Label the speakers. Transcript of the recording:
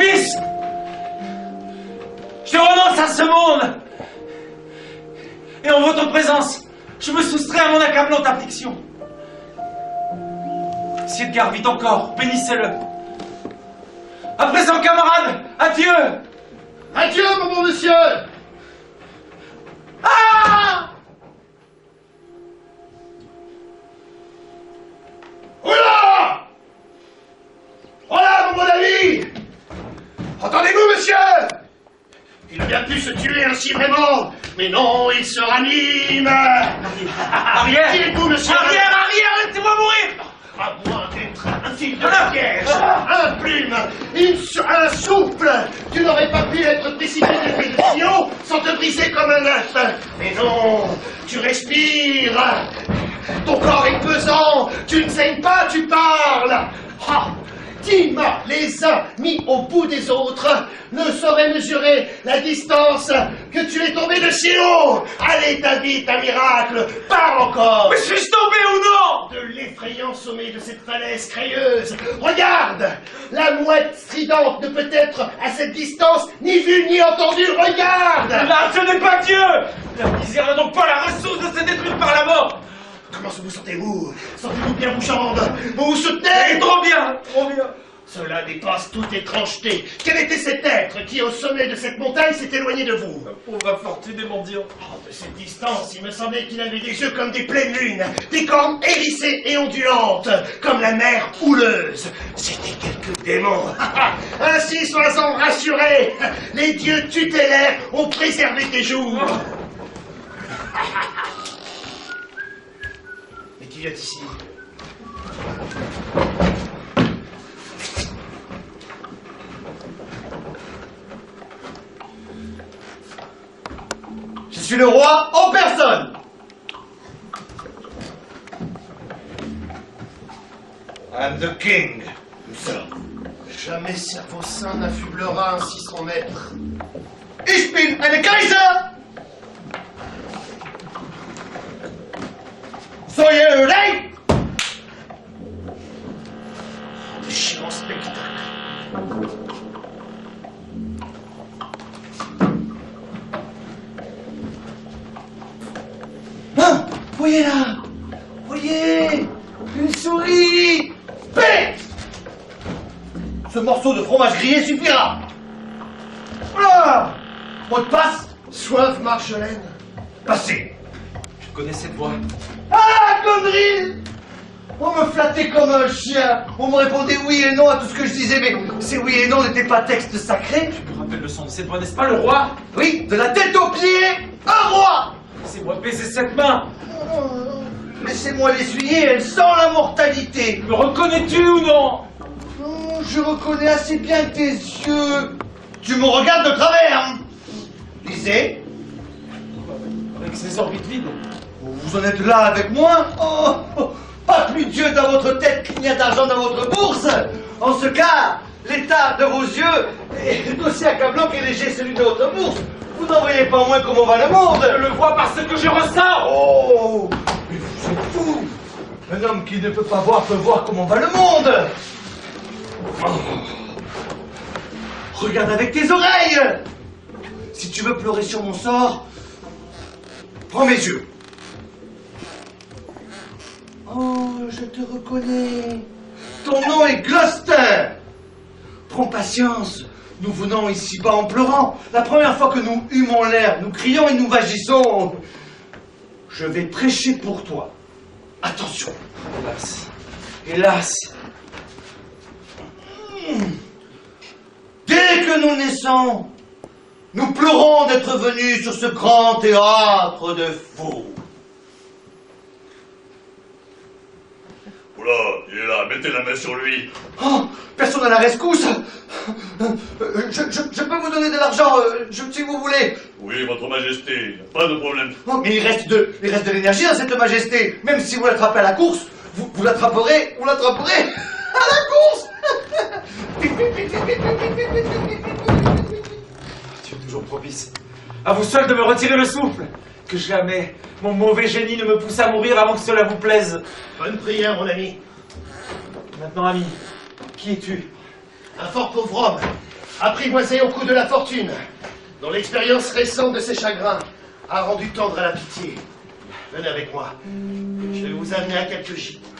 Speaker 1: fils! Je renonce à ce monde! Et en votre présence, je me soustrais à mon accablante affliction. Si Edgar vit encore, bénissez-le. À présent, camarades, adieu!
Speaker 2: Adieu, mon bon monsieur!
Speaker 1: Ah!
Speaker 2: Oula! Voilà, mon bon ami! Entendez-vous, monsieur? Il a bien pu se tuer ainsi vraiment, mais non, il se ranime!
Speaker 1: Arrière!
Speaker 2: Tirez-vous, monsieur!
Speaker 1: Arrière, laissez-moi mourir!
Speaker 2: À moins d'être un fil de piège, un plume, un souffle, tu n'aurais pas pu être précipité depuis le tuyau sans te briser comme un œuf. Mais non, tu respires, ton corps est pesant, tu ne saignes pas, tu parles. Ah, Tim, les uns mis au bout des autres, ne sauraient mesurer la distance que tu es tombé de si haut. Allez, ta vie, ta miracle, parle encore.
Speaker 1: Mais suis-je tombé ou non?
Speaker 2: De l'effrayant sommet de cette falaise crayeuse. Regarde! La mouette stridente ne peut être à cette distance ni vue ni entendue. Regarde!
Speaker 1: Là, ce n'est pas Dieu! La misère n'a donc pas la ressource de se détruire par la mort!
Speaker 2: Comment vous sentez-vous? Sentez-vous bien, vous jambes? Vous vous soutenez?
Speaker 1: Et trop bien! Trop bien!
Speaker 2: Cela dépasse toute étrangeté. Quel était cet être qui, au sommet de cette montagne, s'est éloigné de vous?
Speaker 1: Ma pauvre infortuné mendiant.
Speaker 2: Oh, de cette distance, il me semblait qu'il avait des yeux comme des pleines lunes, des cornes hérissées et ondulantes, comme la mer houleuse. C'était quelque démon. Ainsi, sois-en rassuré. Les dieux tutélaires ont préservé tes jours. Mais qui vient ici?
Speaker 3: Je suis le roi en personne. I'm the king.
Speaker 2: Jamais cerveau saint n'affublera ainsi son maître.
Speaker 3: Ich bin eine Kaiser. Soyez rei.
Speaker 2: Déchirant spectacle.
Speaker 3: Hein? Voyez là. Voyez. Une souris. Paix. Ce morceau de fromage grillé suffira. Voilà. Mot de passe.
Speaker 2: Soif, Marjolaine.
Speaker 3: Passé.
Speaker 1: Je connais cette voix.
Speaker 3: Ah, connerie! On me flattait comme un chien. On me répondait oui et non à tout ce que je disais, mais ces oui et non n'étaient pas texte sacré.
Speaker 1: Je me rappelle le son de cette voix, n'est-ce pas le roi?
Speaker 3: Oui, de la tête aux pieds, un roi!
Speaker 1: Laissez-moi baiser cette main.
Speaker 3: Laissez-moi l'essuyer, elle sent la mortalité.
Speaker 1: Me reconnais-tu ou non?
Speaker 3: Je reconnais assez bien tes yeux. Tu me regardes de travers. Lisez.
Speaker 1: Avec ses orbites vides.
Speaker 3: Vous en êtes là avec moi? Pas plus Dieu dans votre tête qu'il n'y a d'argent dans votre bourse. En ce cas, l'état de vos yeux est aussi accablant que léger celui de votre bourse. Vous n'en voyez pas moins comment va le monde.
Speaker 1: Je le vois parce que je ressens.
Speaker 3: Oh, mais vous êtes fou. Un homme qui ne peut pas voir peut voir comment va le monde. Oh. Regarde avec tes oreilles. Si tu veux pleurer sur mon sort, prends mes yeux. Oh, je te reconnais. Ton nom est Gloucester. Prends patience. Nous venons ici-bas en pleurant. La première fois que nous humons l'air, nous crions et nous vagissons. Je vais prêcher pour toi. Attention.
Speaker 1: Hélas. Hélas.
Speaker 3: Dès que nous naissons, nous pleurons d'être venus sur ce grand théâtre de fous.
Speaker 4: Oula, il est là, mettez la main sur lui.
Speaker 3: Oh, personne à la rescousse. Je peux vous donner de l'argent, si vous voulez.
Speaker 4: Oui, votre majesté, pas de problème.
Speaker 3: Oh, mais il reste de l'énergie dans cette majesté. Même si vous l'attrapez à la course, vous l'attraperez à la course.
Speaker 1: Tu es toujours propice. À vous seul de me retirer le souffle. Que jamais mon mauvais génie ne me pousse à mourir avant que cela vous plaise.
Speaker 2: Bonne prière, mon ami.
Speaker 1: Maintenant, ami, qui es-tu?
Speaker 2: Un fort pauvre homme, apprivoisé au coup de la fortune, dont l'expérience récente de ses chagrins a rendu tendre à la pitié. Venez avec moi, je vais vous amener à quelques gîtes.